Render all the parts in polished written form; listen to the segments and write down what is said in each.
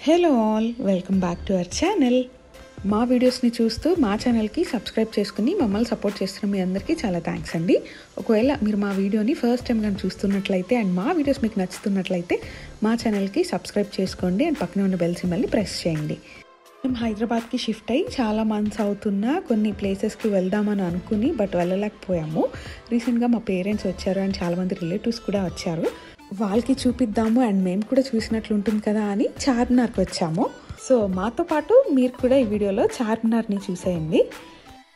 Hello all, welcome back to our channel. మా వీడియోస్ని చూస్తూ మా ఛానల్కి సబ్స్క్రైబ్ చేసుకుని మమ్మల్ని సపోర్ట్ చేస్తున్న మీ అందరికీ చాలా థ్యాంక్స్ అండి. ఒకవేళ మీరు మా వీడియోని ఫస్ట్ టైం కానీ చూస్తున్నట్లయితే అండ్ మా వీడియోస్ మీకు నచ్చుతున్నట్లయితే మా ఛానల్కి సబ్స్క్రైబ్ చేసుకోండి అండ్ పక్కనే ఉన్న బెల్ సింబల్ని ప్రెస్ చేయండి. మేము హైదరాబాద్కి షిఫ్ట్ అయ్యి చాలా మంత్స్ అవుతున్నా కొన్ని ప్లేసెస్కి వెళ్దామని అనుకుని బట్ వెళ్ళలేకపోయాము. రీసెంట్గా మా పేరెంట్స్ వచ్చారు అండ్ చాలామంది రిలేటివ్స్ కూడా వచ్చారు. వాళ్ళకి చూపిద్దాము అండ్ మేము కూడా చూసినట్లు ఉంటుంది కదా అని చార్మినార్కి వచ్చాము. సో మాతో పాటు మీరు కూడా ఈ వీడియోలో చార్మినార్ని చూసేయండి.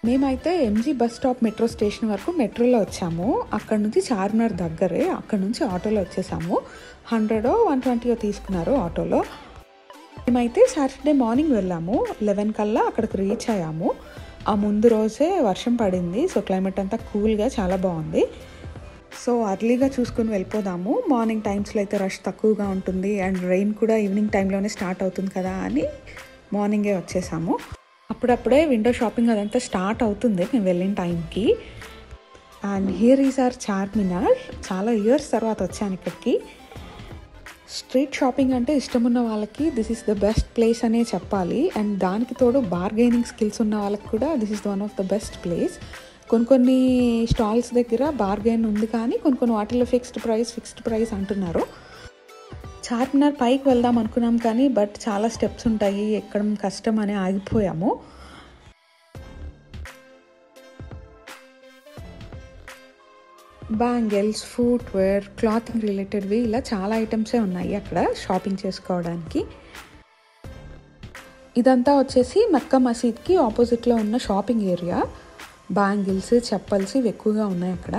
మేమైతే MG bus stop metro station వరకు మెట్రోలో వచ్చాము. అక్కడ నుంచి చార్మినార్ దగ్గరే, అక్కడ నుంచి ఆటోలో వచ్చేసాము. 100 120 తీసుకున్నారు ఆటోలో. మేమైతే సాటర్డే మార్నింగ్ వెళ్ళాము. 11 కల్లా అక్కడికి రీచ్ అయ్యాము. ఆ ముందు రోజే వర్షం పడింది. సో క్లైమేట్ అంతా కూల్గా చాలా బాగుంది. సో అర్లీగా చూసుకొని వెళ్ళిపోదాము. మార్నింగ్ టైమ్స్లో అయితే రష్ తక్కువగా ఉంటుంది అండ్ రెయిన్ కూడా ఈవినింగ్ టైంలోనే స్టార్ట్ అవుతుంది కదా అని మార్నింగే వచ్చేసాము. అప్పుడప్పుడే విండో షాపింగ్ అదంతా స్టార్ట్ అవుతుంది మేము వెళ్ళిన టైంకి. And here is our Charminar. చాలా ఇయర్స్ తర్వాత వచ్చాను ఇక్కడికి. స్ట్రీట్ షాపింగ్ అంటే ఇష్టమున్న వాళ్ళకి this is the best place అనే చెప్పాలి. అండ్ దానికి తోడు బార్గెనింగ్ స్కిల్స్ ఉన్న వాళ్ళకి కూడా this is one of the best place. కొన్ని స్టాల్స్ దగ్గర బార్గెన్ ఉంది కానీ కొన్ని వాటిల్లో ఫిక్స్డ్ ప్రైస్ అంటున్నారు. చార్మినార్ పైకి వెళ్దాం అనుకున్నాం కానీ బట్ చాలా స్టెప్స్ ఉంటాయి, ఎక్కడం కష్టం అని ఆగిపోయాము. బ్యాంగిల్స్, ఫుట్వేర్, క్లాతింగ్ రిలేటెడ్వి ఇలా చాలా ఐటమ్సే ఉన్నాయి అక్కడ షాపింగ్ చేసుకోవడానికి. ఇదంతా వచ్చేసి మక్కా మసీద్కి ఆపోజిట్లో ఉన్న షాపింగ్ ఏరియా. బ్యాంగిల్స్, చెప్పల్స్ ఇవి ఎక్కువగా ఉన్నాయి అక్కడ.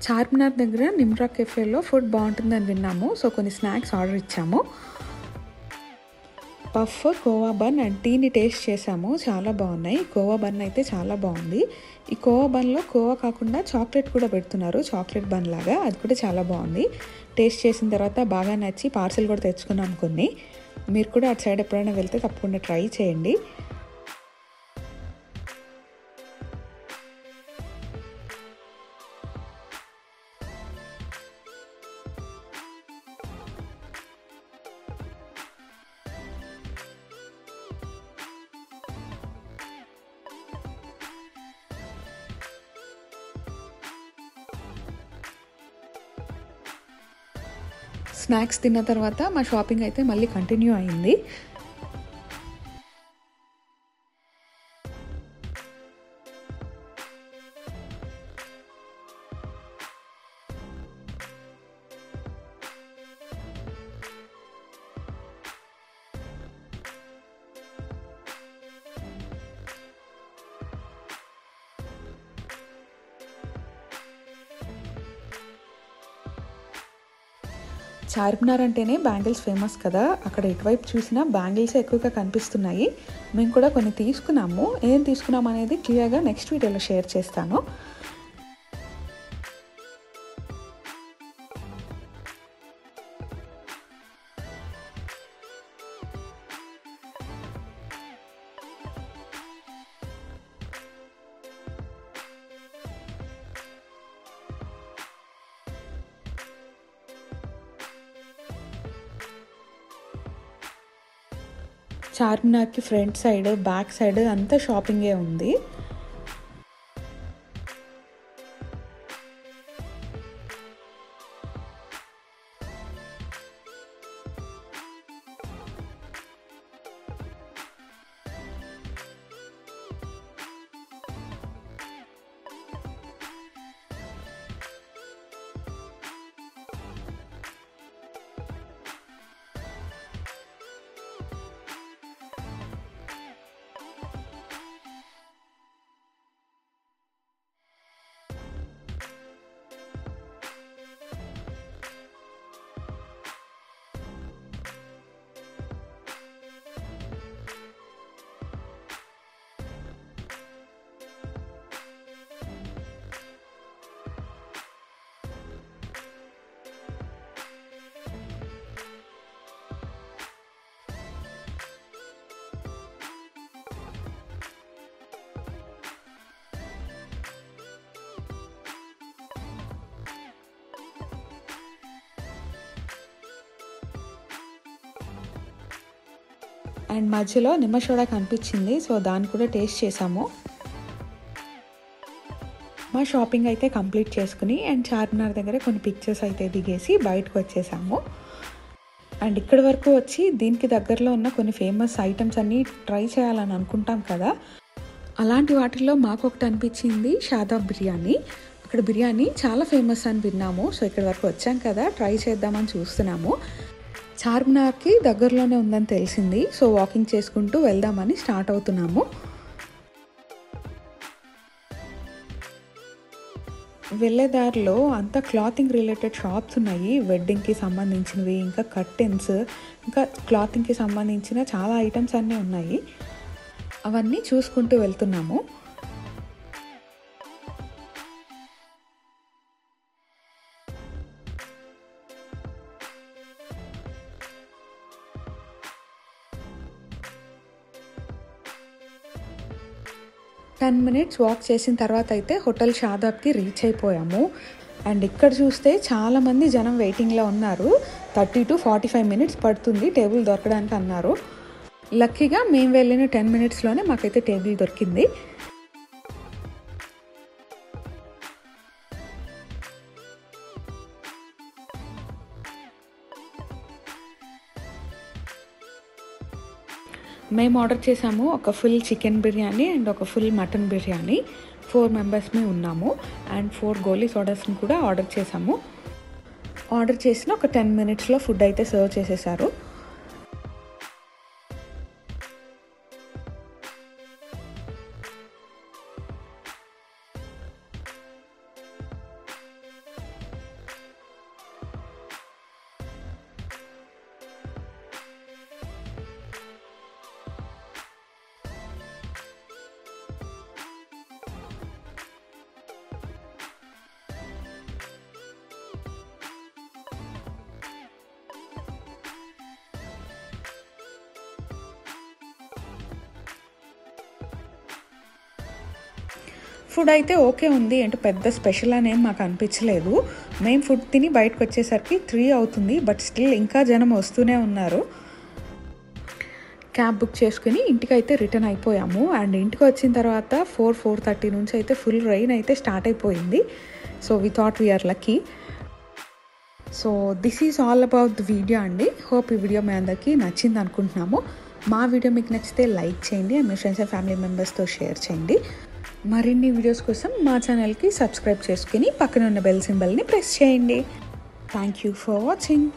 చార్మినార్ దగ్గర నిమ్రా కెఫేలో ఫుడ్ బాగుంటుందని విన్నాము. సో కొన్ని స్నాక్స్ ఆర్డర్ ఇచ్చాము. పఫ్, కోవా బన్ అండ్ టీని టేస్ట్ చేసాము. చాలా బాగున్నాయి. కోవా బన్ అయితే చాలా బాగుంది. ఈ కోవా బన్లో కోవా కాకుండా చాక్లెట్ కూడా పెడుతున్నారు, చాక్లెట్ బన్ లాగా. అది కూడా చాలా బాగుంది. టేస్ట్ చేసిన తర్వాత బాగా నచ్చి పార్సెల్ కూడా తెచ్చుకున్నాం కొన్ని. మీరు కూడా అటు సైడ్ ఎప్పుడైనా వెళ్తే తప్పకుండా ట్రై చేయండి. స్నాక్స్ తిన్న తర్వాత మా షాపింగ్ అయితే మళ్ళీ కంటిన్యూ అయింది. చార్మినార్ అంటేనే బ్యాంగిల్స్ ఫేమస్ కదా. అక్కడ ఎటువైపు చూసినా బ్యాంగిల్స్ ఎక్కువగా కనిపిస్తున్నాయి. మేము కూడా కొన్ని తీసుకున్నాము. ఏం తీసుకున్నాము అనేది క్లియర్గా నెక్స్ట్ వీడియోలో షేర్ చేస్తాను. చార్మినార్కి ఫ్రంట్ సైడ్, బ్యాక్ సైడ్ అంతా షాపింగే ఉంది. అండ్ మధ్యలో నిమ్మ సోడా కనిపించింది, సో దాన్ని కూడా టేస్ట్ చేసాము. మా షాపింగ్ అయితే కంప్లీట్ చేసుకుని అండ్ చార్మినార్ దగ్గర కొన్ని పిక్చర్స్ అయితే దిగేసి బయటకు వచ్చేసాము. అండ్ ఇక్కడి వరకు వచ్చి దీనికి దగ్గరలో ఉన్న కొన్ని ఫేమస్ ఐటమ్స్ అన్నీ ట్రై చేయాలని అనుకుంటాం కదా, అలాంటి వాటిల్లో మాకు ఒకటి అనిపించింది షాదాబ్ బిర్యానీ. అక్కడ బిర్యానీ చాలా ఫేమస్ అని విన్నాము, సో ఇక్కడి వరకు వచ్చాం కదా ట్రై చేద్దామని చూస్తున్నాము. చార్మినార్కి దగ్గరలోనే ఉందని తెలిసింది, సో వాకింగ్ చేసుకుంటూ వెళ్దామని స్టార్ట్ అవుతున్నాము. వెళ్ళేదారిలో అంతా క్లాతింగ్ రిలేటెడ్ షాప్స్ ఉన్నాయి, వెడ్డింగ్కి సంబంధించినవి, ఇంకా కర్టెన్స్, ఇంకా క్లాతింగ్కి సంబంధించిన చాలా ఐటమ్స్ అన్నీ ఉన్నాయి. అవన్నీ చూసుకుంటూ వెళ్తున్నాము. టెన్ మినిట్స్ వాక్ చేసిన తర్వాత అయితే హోటల్ షాదాబ్కి రీచ్ అయిపోయాము. అండ్ ఇక్కడ చూస్తే చాలామంది జనం వెయిటింగ్లో ఉన్నారు. 30 to 45 మినిట్స్ పడుతుంది టేబుల్ దొరకడానికి అన్నారు. లక్కీగా మేము వెళ్ళిన 10 మినిట్స్లోనే మాకైతే టేబుల్ దొరికింది. మేము ఆర్డర్ చేసాము ఒక ఫుల్ చికెన్ బిర్యానీ అండ్ ఒక ఫుల్ మటన్ బిర్యానీ. 4 మెంబర్స్మే ఉన్నాము అండ్ 4 గోలీ సోడాస్ని కూడా ఆర్డర్ చేసాము. ఆర్డర్ చేసిన ఒక 10 మినిట్స్లో ఫుడ్ అయితే సర్వ్ చేసేసారు. ఫుడ్ అయితే ఓకే ఉంది, అంటే పెద్ద స్పెషల్ అనేం మాకు అనిపించలేదు. మేము ఫుడ్ తిని బయటకు వచ్చేసరికి 3 అవుతుంది, బట్ స్టిల్ ఇంకా జనం వస్తూనే ఉన్నారు. క్యాబ్ బుక్ చేసుకుని ఇంటికైతే రిటర్న్ అయిపోయాము. అండ్ ఇంటికి వచ్చిన తర్వాత 4:30 నుంచి అయితే ఫుల్ రెయిన్ అయితే స్టార్ట్ అయిపోయింది. So we thought we're lucky. So this is all about the video అండి. హోప్ ఈ వీడియో మీ అందరికీ నచ్చింది అనుకుంటున్నాము. మా వీడియో మీకు నచ్చితే లైక్ చేయండి అండ్ మీ ఫ్రెండ్స్ అండ్ ఫ్యామిలీ మెంబర్స్తో షేర్ చేయండి. మరిన్ని వీడియోస్ కోసం మా ఛానల్కి సబ్స్క్రైబ్ చేసుకుని పక్కన ఉన్న బెల్ సింబల్ని ప్రెస్ చేయండి. Thank you for watching.